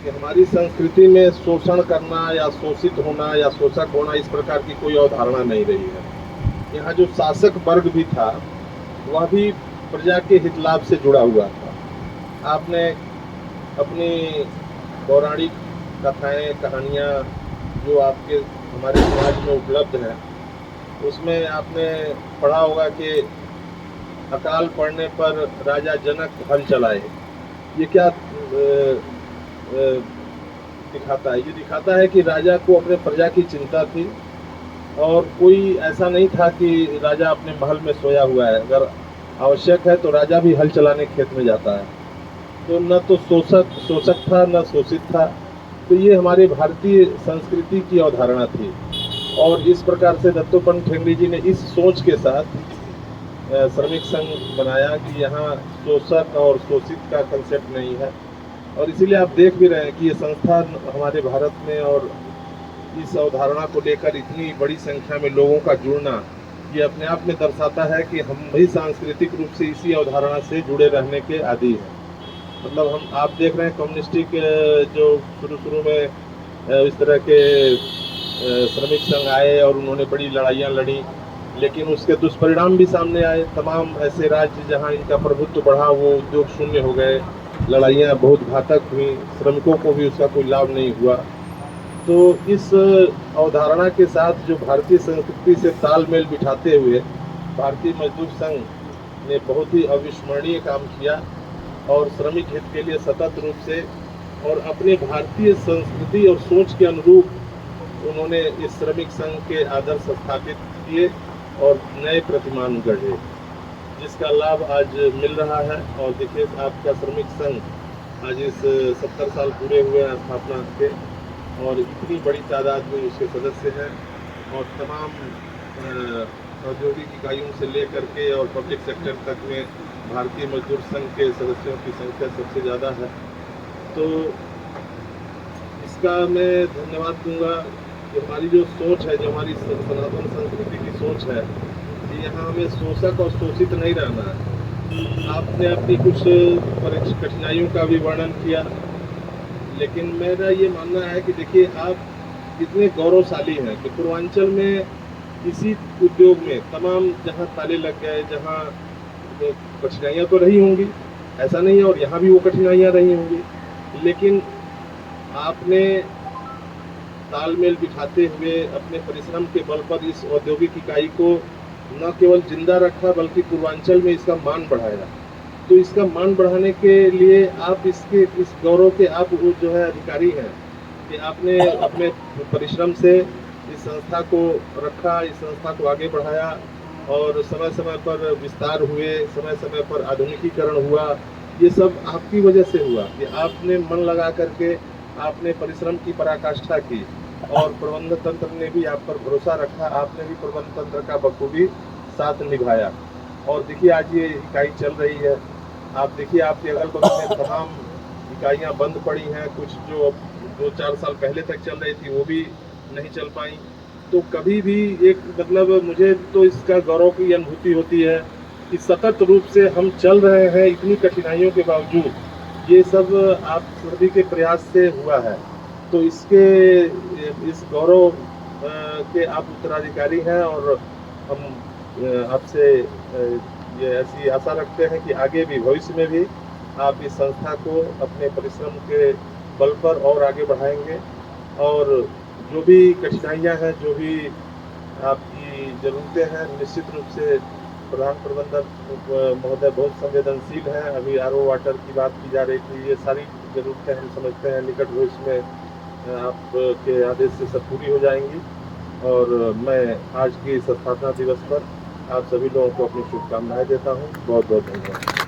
कि हमारी संस्कृति में शोषण करना या शोषित होना या शोषक होना इस प्रकार की कोई अवधारणा नहीं रही है। यहाँ जो शासक वर्ग भी था वह भी प्रजा के हित लाभ से जुड़ा हुआ था। आपने अपनी पौराणिक कथाएं कहानियाँ जो आपके हमारे समाज में उपलब्ध हैं उसमें आपने पढ़ा होगा कि अकाल पड़ने पर राजा जनक हल चलाए। ये क्या दिखाता है? ये दिखाता है कि राजा को अपने प्रजा की चिंता थी और कोई ऐसा नहीं था कि राजा अपने महल में सोया हुआ है। अगर आवश्यक है तो राजा भी हल चलाने खेत में जाता है। तो न तो शोषक था न शोषित था। तो ये हमारे भारतीय संस्कृति की अवधारणा थी और इस प्रकार से दत्तोपंत ठेंगड़ी जी ने इस सोच के साथ श्रमिक संघ बनाया कि यहाँ शोषक और शोषित का कंसेप्ट नहीं है। और इसीलिए आप देख भी रहे हैं कि ये संस्था हमारे भारत में और इस अवधारणा को लेकर इतनी बड़ी संख्या में लोगों का जुड़ना ये अपने आप में दर्शाता है कि हम भी सांस्कृतिक रूप से इसी अवधारणा से जुड़े रहने के आदी हैं। मतलब हम आप देख रहे हैं कम्युनिस्टिक जो शुरू में इस तरह के श्रमिक संघ आए और उन्होंने बड़ी लड़ाइयाँ लड़ी, लेकिन उसके दुष्परिणाम भी सामने आए। तमाम ऐसे राज्य जहाँ इनका प्रभुत्व बढ़ा वो उद्योग शून्य हो गए, लड़ाइयाँ बहुत घातक हुई, श्रमिकों को भी उसका कोई लाभ नहीं हुआ। तो इस अवधारणा के साथ जो भारतीय संस्कृति से तालमेल बिठाते हुए भारतीय मजदूर संघ ने बहुत ही अविस्मरणीय काम किया और श्रमिक हित के लिए सतत रूप से और अपने भारतीय संस्कृति और सोच के अनुरूप उन्होंने इस श्रमिक संघ के आदर्श स्थापित किए और नए प्रतिमान गढ़े, जिसका लाभ आज मिल रहा है। और देखिए आपका श्रमिक संघ आज इस 70 साल पूरे हुए हैं स्थापना के और इतनी बड़ी तादाद में उसके सदस्य हैं और तमाम औद्योगिक इकाइयों से लेकर के और पब्लिक सेक्टर तक में भारतीय मजदूर संघ के सदस्यों की संख्या सबसे ज़्यादा है। तो इसका मैं धन्यवाद दूंगा कि हमारी जो सोच है, जो हमारी सनातन संस्कृति की सोच है कि यहाँ हमें शोषक और शोषित नहीं रहना है। आपने अपनी कुछ कठिनाइयों का भी वर्णन किया, लेकिन मेरा ये मानना है कि देखिए आप इतने गौरवशाली हैं कि पूर्वांचल में इसी उद्योग में तमाम जहाँ ताले लग गए, जहाँ कठिनाइयाँ तो रही होंगी, ऐसा नहीं है, और यहाँ भी वो कठिनाइयाँ रही होंगी, लेकिन आपने तालमेल बिठाते हुए अपने परिश्रम के बल पर इस औद्योगिक इकाई को न केवल जिंदा रखा बल्कि पूर्वांचल में इसका मान बढ़ाया। तो इसका मान बढ़ाने के लिए आप इस गौरव के आप जो है अधिकारी हैं कि आपने अपने परिश्रम से इस संस्था को रखा, इस संस्था को आगे बढ़ाया और समय समय पर विस्तार हुए, समय समय पर आधुनिकीकरण हुआ। ये सब आपकी वजह से हुआ कि आपने मन लगा करके आपने परिश्रम की पराकाष्ठा की और प्रबंधन तंत्र ने भी आप पर भरोसा रखा, आपने भी प्रबंधन तंत्र का बखूबी साथ निभाया। और देखिए आज ये इकाई चल रही है। आप देखिए आपके अगल बगल में तमाम इकाइयाँ बंद पड़ी हैं, कुछ जो 2-4 साल पहले तक चल रही थी वो भी नहीं चल पाई। तो कभी भी एक मतलब मुझे तो इसका गौरव की अनुभूति होती है कि सतत रूप से हम चल रहे हैं इतनी कठिनाइयों के बावजूद। ये सब आप सभी के प्रयास से हुआ है। तो इस गौरव के आप उत्तराधिकारी हैं और हम आपसे ये ऐसी आशा रखते हैं कि आगे भी भविष्य में भी आप इस संस्था को अपने परिश्रम के बल पर और आगे बढ़ाएंगे और जो भी कठिनाइयां हैं, जो भी आपकी ज़रूरतें हैं, निश्चित रूप से प्रधान प्रबंधक महोदय बहुत संवेदनशील हैं। अभी आरओ वाटर की बात की जा रही थी, ये सारी ज़रूरतें हम समझते हैं निकट भविष्य में आपके आदेश से सब पूरी हो जाएंगी। और मैं आज के इस स्थापना दिवस पर आप सभी लोगों को अपनी शुभकामनाएं देता हूँ। बहुत बहुत धन्यवाद।